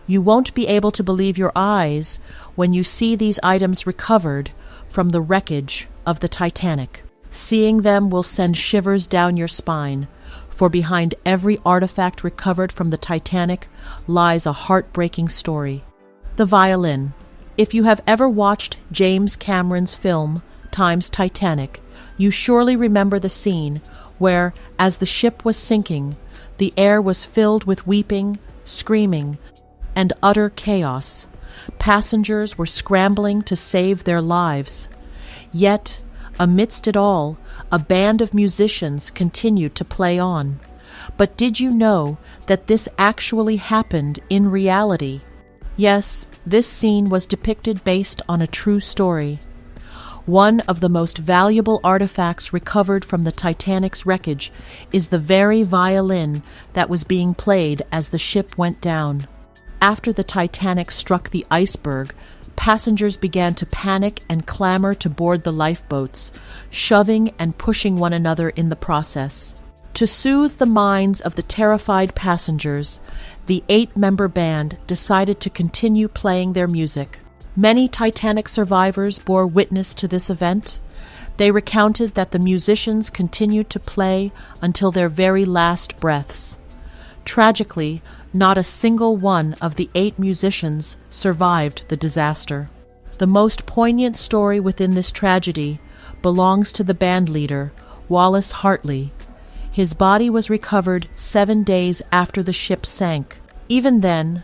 You won't be able to believe your eyes when you see these items recovered from the wreckage of the Titanic. Seeing them will send shivers down your spine, for behind every artifact recovered from the Titanic lies a heartbreaking story. The violin. If you have ever watched James Cameron's film, Titanic, you surely remember the scene where, as the ship was sinking, the air was filled with weeping, screaming, and utter chaos. Passengers were scrambling to save their lives. Yet, amidst it all, a band of musicians continued to play on. But did you know that this actually happened in reality? Yes, this scene was depicted based on a true story. One of the most valuable artifacts recovered from the Titanic's wreckage is the very violin that was being played as the ship went down. After the Titanic struck the iceberg, passengers began to panic and clamor to board the lifeboats, shoving and pushing one another in the process. To soothe the minds of the terrified passengers, the 8-member band decided to continue playing their music. Many Titanic survivors bore witness to this event. They recounted that the musicians continued to play until their very last breaths. Tragically, not a single one of the 8 musicians survived the disaster. The most poignant story within this tragedy belongs to the band leader, Wallace Hartley. His body was recovered 7 days after the ship sank. Even then,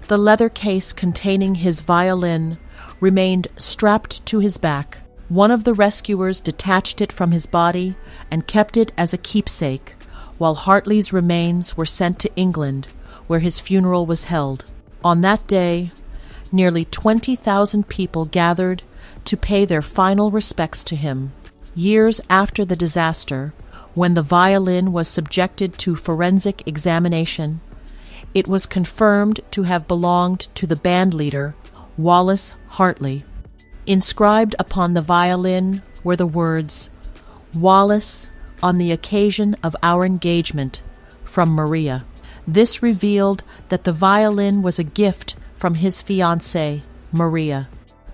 the leather case containing his violin remained strapped to his back. One of the rescuers detached it from his body and kept it as a keepsake, while Hartley's remains were sent to England, where his funeral was held. On that day, nearly 20,000 people gathered to pay their final respects to him. Years after the disaster, when the violin was subjected to forensic examination, it was confirmed to have belonged to the band leader, Wallace Hartley. Inscribed upon the violin were the words, "Wallace, on the occasion of our engagement, from Maria." This revealed that the violin was a gift from his fiancée, Maria.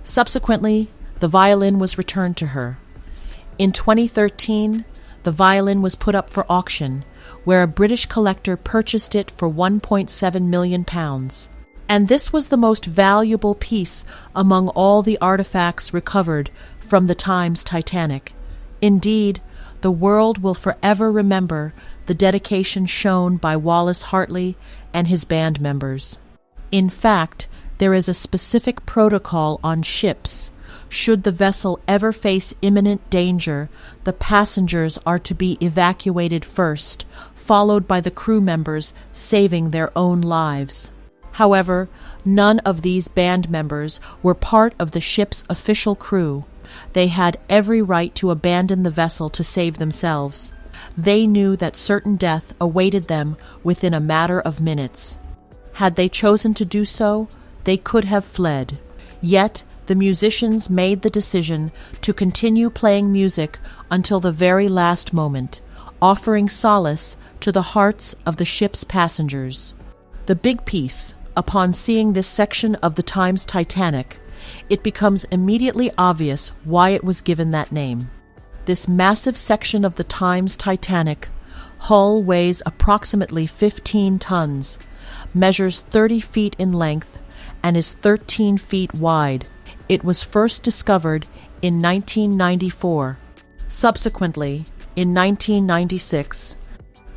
Subsequently, the violin was returned to her. In 2013, the violin was put up for auction, where a British collector purchased it for £1.7 million. And this was the most valuable piece among all the artifacts recovered from the Titanic. Indeed, the world will forever remember the dedication shown by Wallace Hartley and his band members. In fact, there is a specific protocol on ships. Should the vessel ever face imminent danger, the passengers are to be evacuated first, followed by the crew members saving their own lives. However, none of these band members were part of the ship's official crew. They had every right to abandon the vessel to save themselves. They knew that certain death awaited them within a matter of minutes. Had they chosen to do so, they could have fled. Yet, the musicians made the decision to continue playing music until the very last moment, offering solace to the hearts of the ship's passengers. The big piece. Upon seeing this section of the Titanic, it becomes immediately obvious why it was given that name. This massive section of the Titanic hull weighs approximately 15 tons, measures 30 feet in length, and is 13 feet wide. It was first discovered in 1994. Subsequently, in 1996,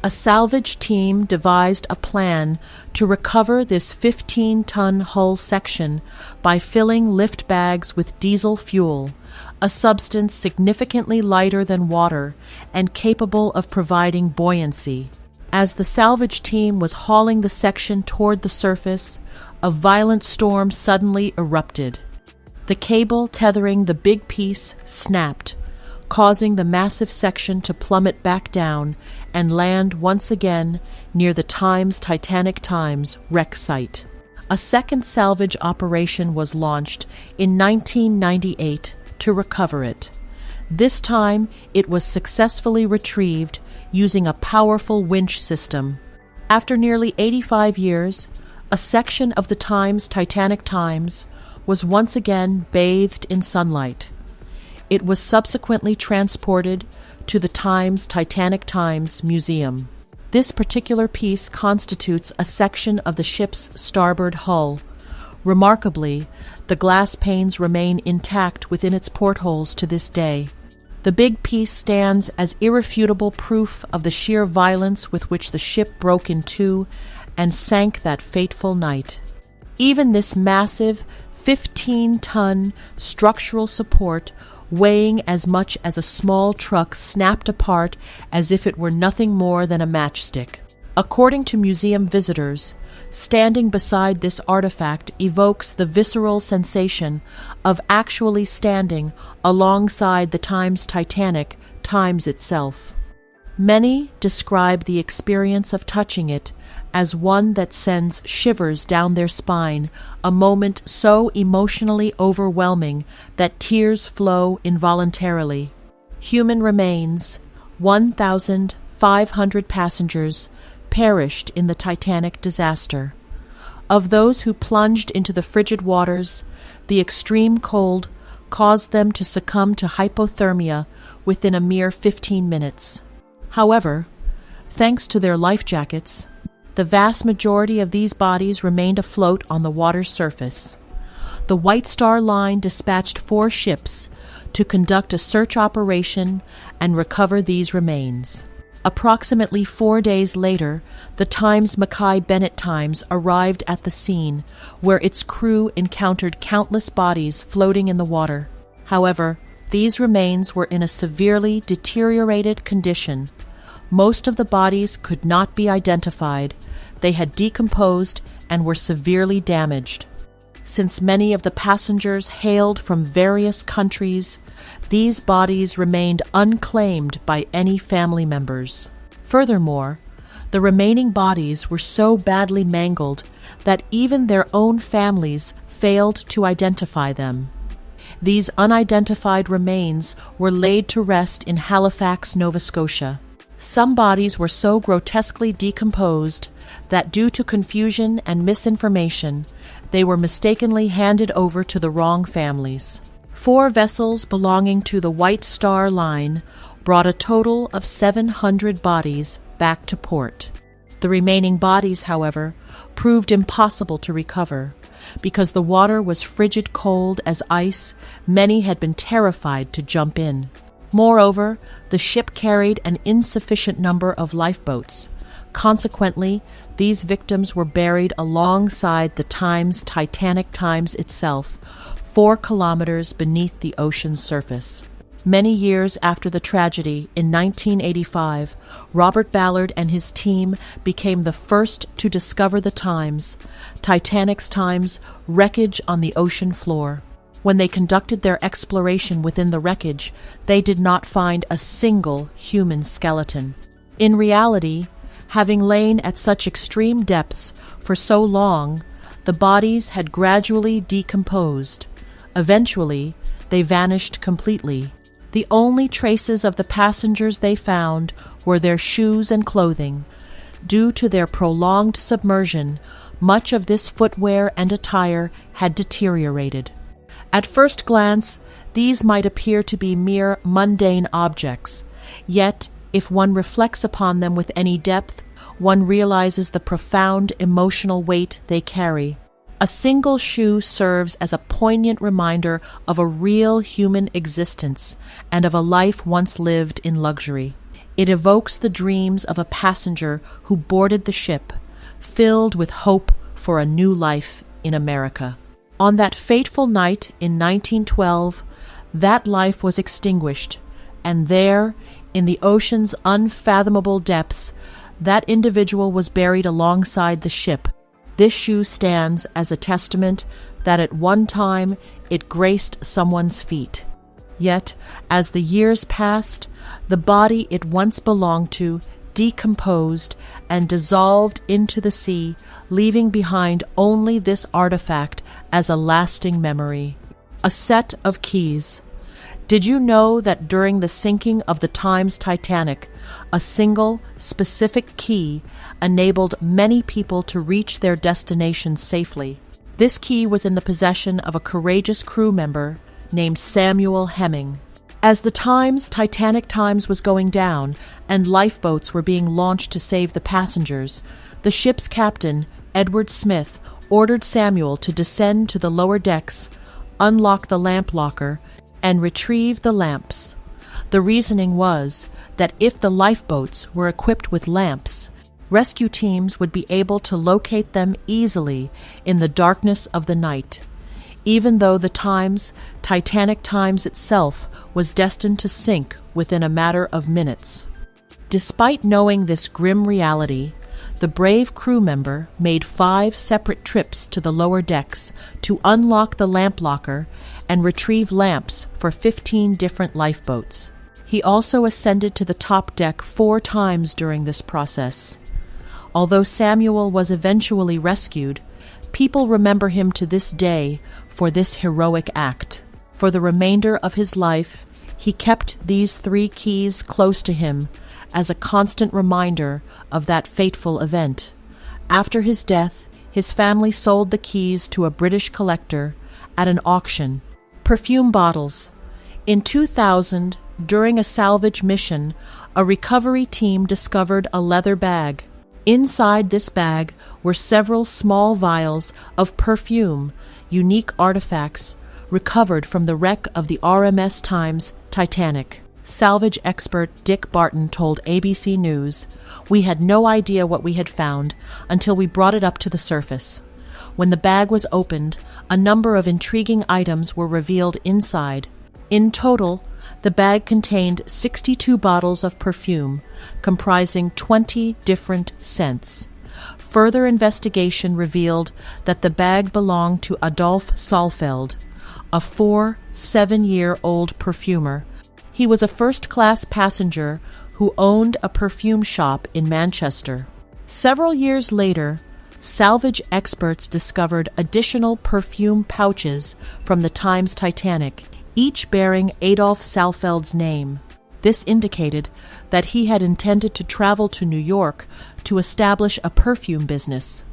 a salvage team devised a plan to recover this 15-ton hull section by filling lift bags with diesel fuel, a substance significantly lighter than water and capable of providing buoyancy. As the salvage team was hauling the section toward the surface, a violent storm suddenly erupted. The cable tethering the big piece snapped, causing the massive section to plummet back down and land once again near the Titanic wreck site. A second salvage operation was launched in 1998 to recover it. This time, it was successfully retrieved using a powerful winch system. After nearly 85 years, A section of the Titanic Times was once again bathed in sunlight. It was subsequently transported to the Titanic Times Museum. This particular piece constitutes a section of the ship's starboard hull. Remarkably, the glass panes remain intact within its portholes to this day. The big piece stands as irrefutable proof of the sheer violence with which the ship broke in two and sank that fateful night. Even this massive 15-ton structural support, weighing as much as a small truck, snapped apart as if it were nothing more than a matchstick. According to museum visitors, standing beside this artifact evokes the visceral sensation of actually standing alongside the Titanic Times itself. Many describe the experience of touching it as one that sends shivers down their spine, a moment so emotionally overwhelming that tears flow involuntarily. Human remains, 1,500 passengers, perished in the Titanic disaster. Of those who plunged into the frigid waters, the extreme cold caused them to succumb to hypothermia within a mere 15 minutes. However, thanks to their life jackets, the vast majority of these bodies remained afloat on the water's surface. The White Star Line dispatched 4 ships to conduct a search operation and recover these remains. Approximately 4 days later, the Mackay-Bennett Times arrived at the scene, where its crew encountered countless bodies floating in the water. However, these remains were in a severely deteriorated condition. Most of the bodies could not be identified. They had decomposed and were severely damaged. Since many of the passengers hailed from various countries, these bodies remained unclaimed by any family members. Furthermore, the remaining bodies were so badly mangled that even their own families failed to identify them. These unidentified remains were laid to rest in Halifax, Nova Scotia. Some bodies were so grotesquely decomposed that due to confusion and misinformation, they were mistakenly handed over to the wrong families. 4 vessels belonging to the White Star Line brought a total of 700 bodies back to port. The remaining bodies, however, proved impossible to recover. Because the water was frigid cold as ice, many had been terrified to jump in. Moreover, the ship carried an insufficient number of lifeboats. Consequently, these victims were buried alongside the Titanic Times itself, 4 kilometers beneath the ocean's surface. Many years after the tragedy, in 1985, Robert Ballard and his team became the first to discover the Titanic's wreckage on the ocean floor. When they conducted their exploration within the wreckage, they did not find a single human skeleton. In reality, having lain at such extreme depths for so long, the bodies had gradually decomposed. Eventually, they vanished completely. The only traces of the passengers they found were their shoes and clothing. Due to their prolonged submersion, much of this footwear and attire had deteriorated. At first glance, these might appear to be mere mundane objects. Yet, if one reflects upon them with any depth, one realizes the profound emotional weight they carry. A single shoe serves as a poignant reminder of a real human existence and of a life once lived in luxury. It evokes the dreams of a passenger who boarded the ship, filled with hope for a new life in America. On that fateful night in 1912, that life was extinguished, and there, in the ocean's unfathomable depths, that individual was buried alongside the ship. This shoe stands as a testament that at one time it graced someone's feet. Yet, as the years passed, the body it once belonged to decomposed and dissolved into the sea, leaving behind only this artifact as a lasting memory. A set of keys. Did you know that during the sinking of the Times Titanic, a single, specific key enabled many people to reach their destination safely? This key was in the possession of a courageous crew member named Samuel Hemming. As the Titanic Times was going down and lifeboats were being launched to save the passengers, the ship's captain, Edward Smith, ordered Samuel to descend to the lower decks, unlock the lamp locker, and retrieve the lamps. The reasoning was that if the lifeboats were equipped with lamps, rescue teams would be able to locate them easily in the darkness of the night, even though the Titanic Times itself was destined to sink within a matter of minutes. Despite knowing this grim reality, the brave crew member made 5 separate trips to the lower decks to unlock the lamp locker and retrieve lamps for 15 different lifeboats. He also ascended to the top deck 4 times during this process. Although Samuel was eventually rescued, people remember him to this day for this heroic act. For the remainder of his life, he kept these 3 keys close to him as a constant reminder of that fateful event. After his death, his family sold the keys to a British collector at an auction. Perfume bottles. In 2000, during a salvage mission, a recovery team discovered a leather bag. Inside this bag were several small vials of perfume, unique artifacts recovered from the wreck of the RMS Times Titanic. Salvage expert Dick Barton told ABC News, "We had no idea what we had found until we brought it up to the surface. When the bag was opened, a number of intriguing items were revealed inside. In total, the bag contained 62 bottles of perfume, comprising 20 different scents. Further investigation revealed that the bag belonged to Adolf Saalfeld, a 7-year-old perfumer. He was a first-class passenger who owned a perfume shop in Manchester. Several years later, salvage experts discovered additional perfume pouches from the Times Titanic, each bearing Adolf Saalfeld's name. This indicated that he had intended to travel to New York to establish a perfume business.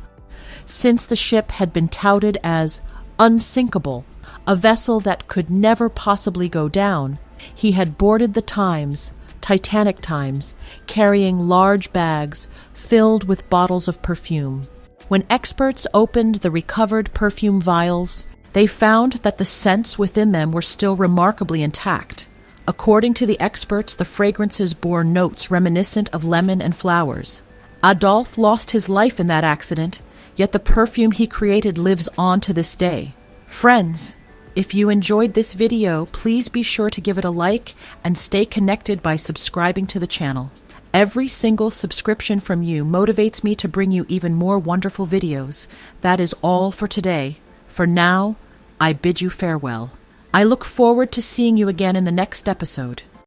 Since the ship had been touted as unsinkable, a vessel that could never possibly go down, he had boarded the Titanic Times, carrying large bags filled with bottles of perfume. When experts opened the recovered perfume vials, they found that the scents within them were still remarkably intact. According to the experts, the fragrances bore notes reminiscent of lemon and flowers. Adolf lost his life in that accident, yet the perfume he created lives on to this day. Friends, if you enjoyed this video, please be sure to give it a like and stay connected by subscribing to the channel. Every single subscription from you motivates me to bring you even more wonderful videos. That is all for today. For now, I bid you farewell. I look forward to seeing you again in the next episode.